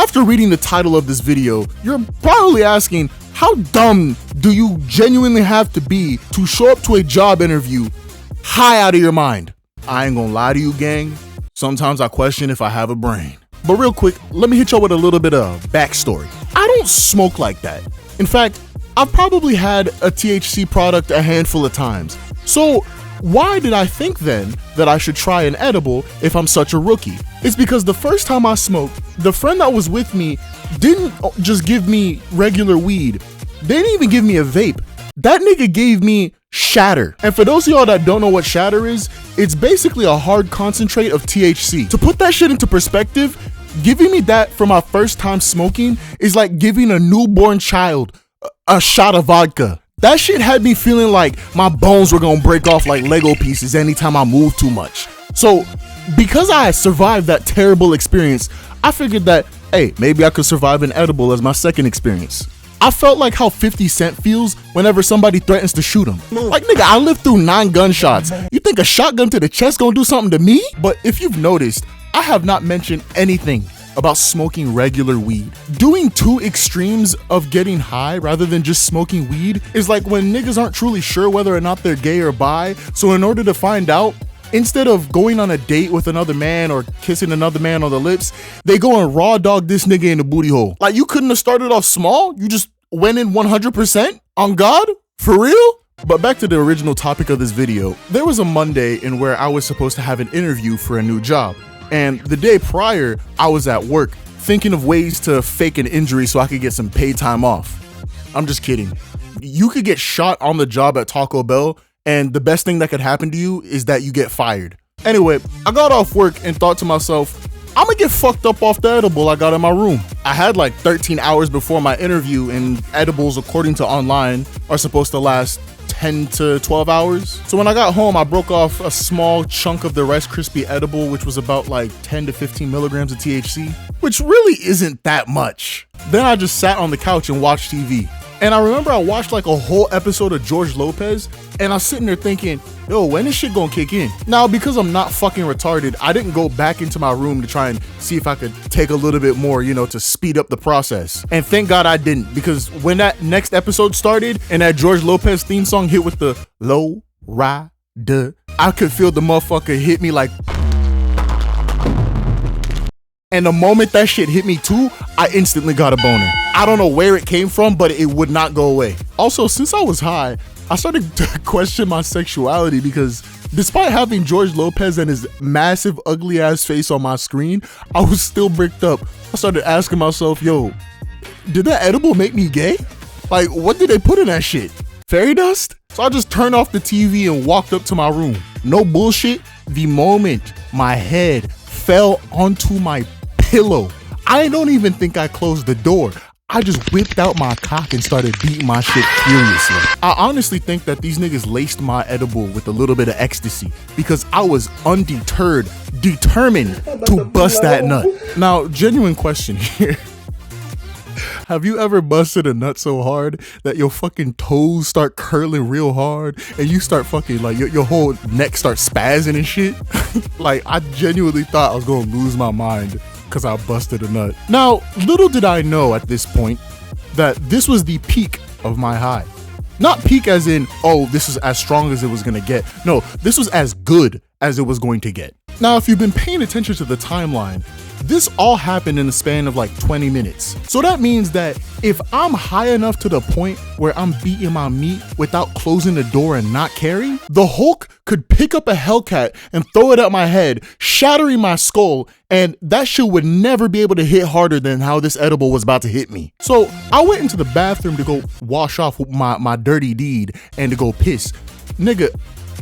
After reading the title of this video, you're probably asking, how dumb do you genuinely have to be to show up to a job interview high out of your mind? I ain't gonna lie to you, gang. Sometimes I question if I have a brain. But real quick, let me hit y'all with a little bit of backstory. I don't smoke like that. In fact, I've probably had a THC product a handful of times. So why did I think then that I should try an edible if I'm such a rookie? It's because the first time I smoked, the friend that was with me didn't just give me regular weed. They didn't even give me a vape. That nigga gave me shatter. And for those of y'all that don't know what shatter is, it's basically a hard concentrate of THC. To put that shit into perspective, giving me that for my first time smoking is like giving a newborn child a shot of vodka. That shit had me feeling like my bones were gonna break off like Lego pieces anytime I moved too much. So because I survived that terrible experience, I figured that, hey, maybe I could survive an edible as my second experience. I felt like how 50 Cent feels whenever somebody threatens to shoot him. Like, nigga, I lived through 9 gunshots. You think a shotgun to the chest gonna do something to me? But if you've noticed, I have not mentioned anything about smoking regular weed. Doing 2 extremes of getting high rather than just smoking weed is like when niggas aren't truly sure whether or not they're gay or bi, so in order to find out, instead of going on a date with another man or kissing another man on the lips, they go and raw dog this nigga in the booty hole. Like, you couldn't have started off small, you just went in 100%? On God? For real? But back to the original topic of this video, there was a Monday in where I was supposed to have an interview for a new job. And the day prior, I was at work thinking of ways to fake an injury so I could get some paid time off. I'm just kidding. You could get shot on the job at Taco Bell, and the best thing that could happen to you is that you get fired. Anyway, I got off work and thought to myself, I'm gonna get fucked up off the edible I got in my room. I had like 13 hours before my interview, and edibles, according to online, are supposed to last 10 to 12 hours. So when I got home, I broke off a small chunk of the Rice Krispie edible, which was about like 10 to 15 milligrams of THC, which really isn't that much. Then I just sat on the couch and watched TV. And I remember I watched like a whole episode of George Lopez, and I was sitting there thinking, yo, when is shit gonna kick in? Now, because I'm not fucking retarded, I didn't go back into my room to try and see if I could take a little bit more, you know, to speed up the process. And thank God I didn't, because when that next episode started and that George Lopez theme song hit with the low rider, I could feel the motherfucker hit me like. And the moment that shit hit me too, I instantly got a boner. I don't know where it came from, but it would not go away. Also, since I was high, I started to question my sexuality because despite having George Lopez and his massive ugly ass face on my screen, I was still bricked up. I started asking myself, yo, did that edible make me gay? Like, what did they put in that shit? Fairy dust? So I just turned off the TV and walked up to my room. No bullshit, the moment my head fell onto my pillow, I don't even think I closed the door. I just whipped out my cock and started beating my shit furiously. I honestly think that these niggas laced my edible with a little bit of ecstasy because I was undeterred, determined to bust that nut. Now, genuine question here. Have you ever busted a nut so hard that your fucking toes start curling real hard and you start fucking like your whole neck starts spazzing and shit? Like, I genuinely thought I was gonna lose my mind because I busted a nut. Now, little did I know at this point that this was the peak of my high. Not peak as in, oh, this is as strong as it was gonna get. No, this was as good as it was going to get. Now, if you've been paying attention to the timeline, this all happened in the span of like 20 minutes. So that means that if I'm high enough to the point where I'm beating my meat without closing the door and not caring, the Hulk could pick up a Hellcat and throw it at my head, shattering my skull, and that shit would never be able to hit harder than how this edible was about to hit me. So I went into the bathroom to go wash off my dirty deed and to go piss. Nigga,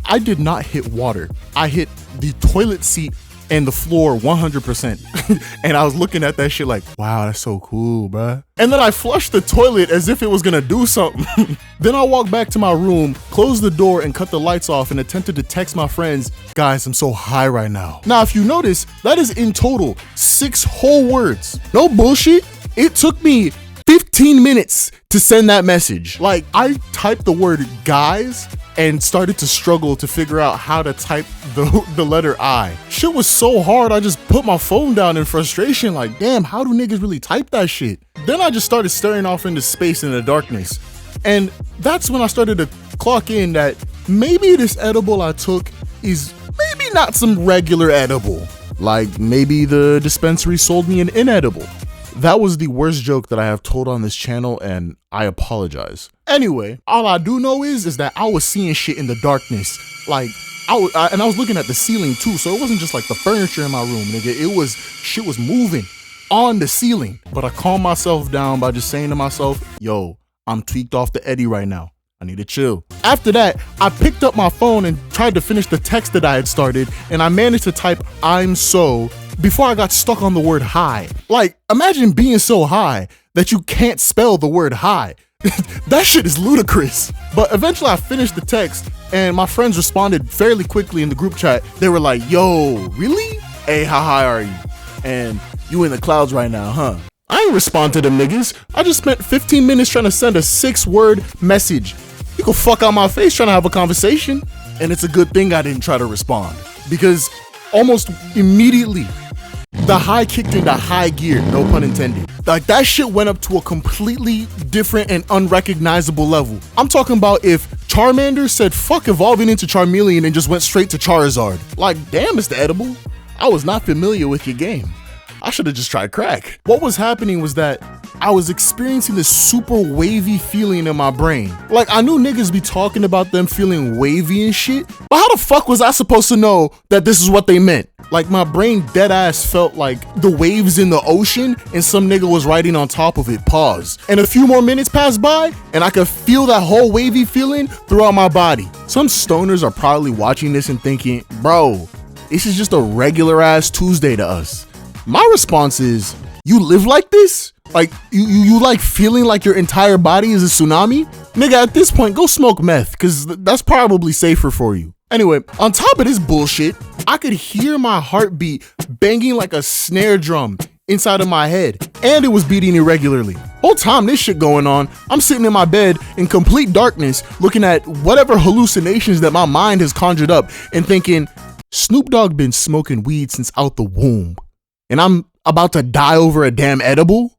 I did not hit water. I hit the toilet seat and the floor 100%. And I was looking at that shit like, wow, that's so cool, bruh. And then I flushed the toilet as if it was gonna do something. Then I walked back to my room, closed the door and cut the lights off and attempted to text my friends, guys, I'm so high right now. Now, if you notice, that is in total 6 whole words. No bullshit. It took me 15 minutes to send that message. Like, I typed the word guys and started to struggle to figure out how to type the letter I. Shit was so hard, I just put my phone down in frustration, like, damn, how do niggas really type that shit? Then I just started staring off into space in the darkness. And that's when I started to clock in that maybe this edible I took is maybe not some regular edible. Like maybe the dispensary sold me an inedible. That was the worst joke that I have told on this channel, and I apologize. Anyway, all I do know is that I was seeing shit in the darkness. Like, I was looking at the ceiling too, so it wasn't just like the furniture in my room, nigga. Shit was moving on the ceiling. But I calmed myself down by just saying to myself, yo, I'm tweaked off the Eddie right now. I need to chill. After that, I picked up my phone and tried to finish the text that I had started, and I managed to type "I'm so" before I got stuck on the word high. Like, imagine being so high that you can't spell the word high. That shit is ludicrous. But eventually I finished the text, and my friends responded fairly quickly in the group chat. They were like, yo, really? Hey, how high are you? And you in the clouds right now, huh? I ain't respond to them niggas. I just spent 15 minutes trying to send a 6-word message. You can fuck out my face trying to have a conversation. And it's a good thing I didn't try to respond, because almost immediately the high kicked into high gear, no pun intended. Like, that shit went up to a completely different and unrecognizable level. I'm talking about if Charmander said fuck evolving into Charmeleon and just went straight to Charizard. Like, damn, Mr. Edible, I was not familiar with your game. I should have just tried crack. What was happening was that I was experiencing this super wavy feeling in my brain. Like, I knew niggas be talking about them feeling wavy and shit, but how the fuck was I supposed to know that this is what they meant? Like, my brain dead ass felt like the waves in the ocean and some nigga was riding on top of it, pause. And a few more minutes passed by and I could feel that whole wavy feeling throughout my body. Some stoners are probably watching this and thinking, bro, this is just a regular ass Tuesday to us. My response is, you live like this? Like, you like feeling like your entire body is a tsunami? Nigga, at this point, go smoke meth, cause that's probably safer for you. Anyway, on top of this bullshit, I could hear my heartbeat banging like a snare drum inside of my head, and it was beating irregularly. Whole time this shit going on, I'm sitting in my bed in complete darkness, looking at whatever hallucinations that my mind has conjured up and thinking, Snoop Dogg been smoking weed since out the womb, and I'm about to die over a damn edible?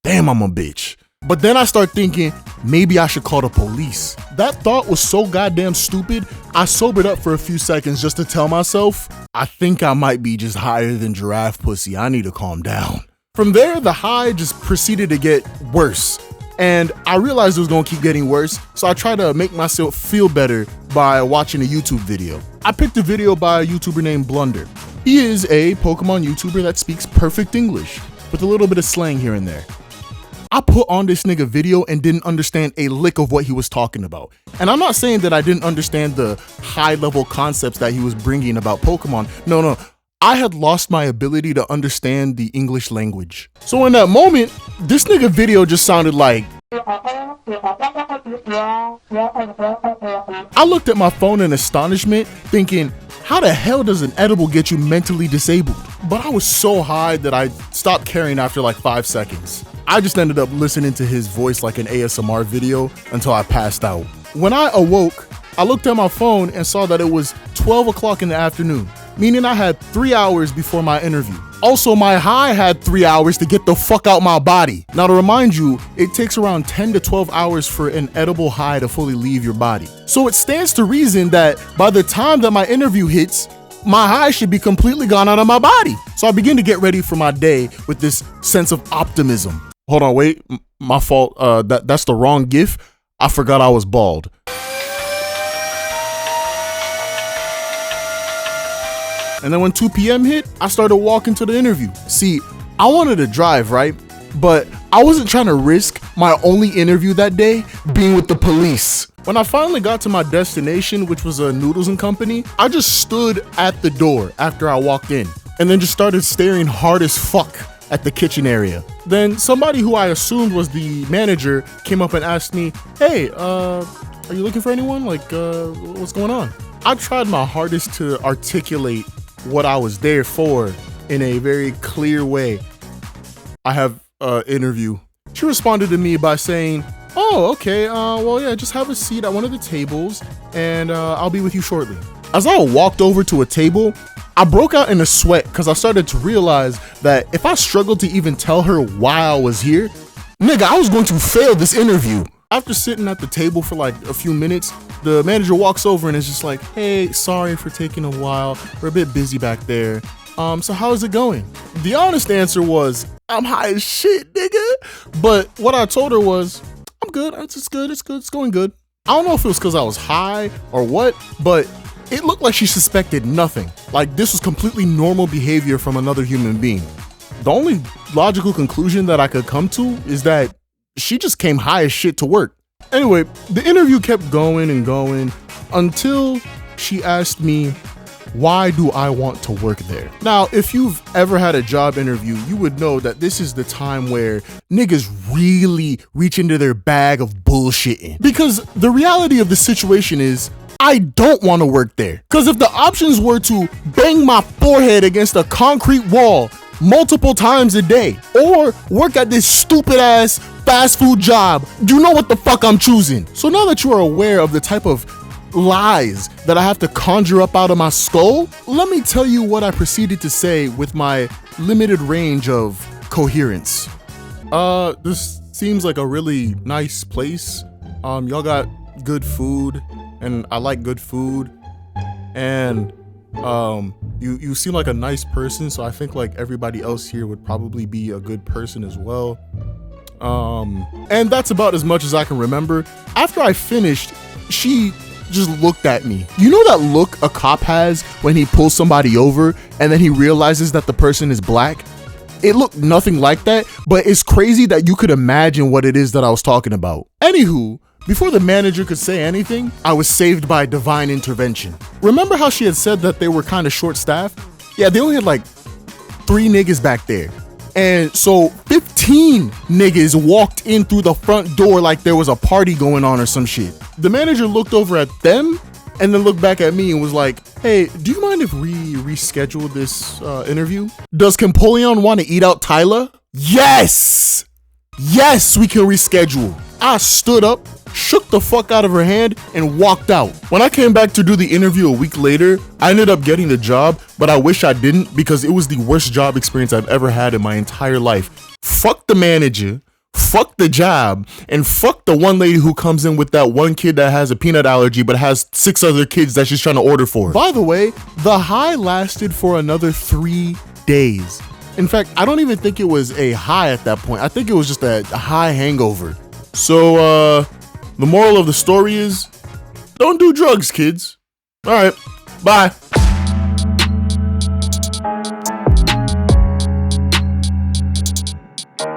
Damn, I'm a bitch. But then I start thinking, maybe I should call the police. That thought was so goddamn stupid, I sobered up for a few seconds just to tell myself, I think I might be just higher than giraffe pussy. I need to calm down. From there, the high just proceeded to get worse. And I realized it was gonna keep getting worse, so I tried to make myself feel better by watching a YouTube video. I picked a video by a YouTuber named Blunder. He is a Pokemon YouTuber that speaks perfect English, with a little bit of slang here and there. I put on this nigga video and didn't understand a lick of what he was talking about. And I'm not saying that I didn't understand the high level concepts that he was bringing about Pokemon. No. I had lost my ability to understand the English language. So in that moment, this nigga video just sounded like, I looked at my phone in astonishment, thinking, how the hell does an edible get you mentally disabled? But I was so high that I stopped caring after like 5 seconds. I just ended up listening to his voice like an ASMR video until I passed out. When I awoke, I looked at my phone and saw that it was 12 o'clock in the afternoon, meaning I had 3 hours before my interview. Also, my high had 3 hours to get the fuck out my body. Now, to remind you, it takes around 10 to 12 hours for an edible high to fully leave your body. So it stands to reason that by the time that my interview hits, my high should be completely gone out of my body. So I begin to get ready for my day with this sense of optimism. Hold on, wait, my fault. That's the wrong GIF. I forgot I was bald. And then when 2 p.m. hit, I started walking to the interview. See, I wanted to drive, right? But I wasn't trying to risk my only interview that day being with the police. When I finally got to my destination, which was a noodles and company, I just stood at the door after I walked in and then just started staring hard as fuck at the kitchen area. Then somebody who I assumed was the manager came up and asked me, hey, are you looking for anyone? Like, what's going on? I tried my hardest to articulate what I was there for in a very clear way. I have an interview. She responded to me by saying, Oh, okay. Well, yeah, just have a seat at one of the tables and I'll be with you shortly. As I walked over to a table, I broke out in a sweat because I started to realize that if I struggled to even tell her why I was here, nigga, I was going to fail this interview. After sitting at the table for like a few minutes, the manager walks over and is just like, hey, sorry for taking a while. We're a bit busy back there. So how's it going? The honest answer was, I'm high as shit, nigga. But what I told her was, I'm good. It's good. It's going good. I don't know if it was because I was high or what, but it looked like she suspected nothing. Like this was completely normal behavior from another human being. The only logical conclusion that I could come to is that she just came high as shit to work. Anyway, the interview kept going and going until she asked me, why do I want to work there? Now, if you've ever had a job interview, you would know that this is the time where niggas really reach into their bag of bullshitting. Because the reality of the situation is, I don't want to work there. Because if the options were to bang my forehead against a concrete wall multiple times a day, or work at this stupid ass fast food job, you know what the fuck I'm choosing. So now that you are aware of the type of lies that I have to conjure up out of my skull, let me tell you what I proceeded to say with my limited range of coherence. This seems like a really nice place. Y'all got good food, and I like good food, and you seem like a nice person, so I think like everybody else here would probably be a good person as well. And that's about as much as I can remember. After I finished, she just looked at me. You know that look a cop has when he pulls somebody over and then he realizes that the person is black? It looked nothing like that, but it's crazy that you could imagine what it is that I was talking about. Anywho, before the manager could say anything, I was saved by divine intervention. Remember how she had said that they were kind of short-staffed? Yeah, they only had like 3 niggas back there. And so 15 niggas walked in through the front door like there was a party going on or some shit. The manager looked over at them and then looked back at me and was like, hey, do you mind if we reschedule this interview? Does EMPOLEON want to eat out Tyler? Yes! Yes, we can reschedule. I stood up, shook the fuck out of her hand, and walked out. When I came back to do the interview a week later, I ended up getting the job, but I wish I didn't because it was the worst job experience I've ever had in my entire life. Fuck the manager, fuck the job, and fuck the one lady who comes in with that one kid that has a peanut allergy but has 6 other kids that she's trying to order for. By the way, the high lasted for another 3 days. In fact, I don't even think it was a high at that point. I think it was just a high hangover. So, the moral of the story is, don't do drugs, kids. All right, bye.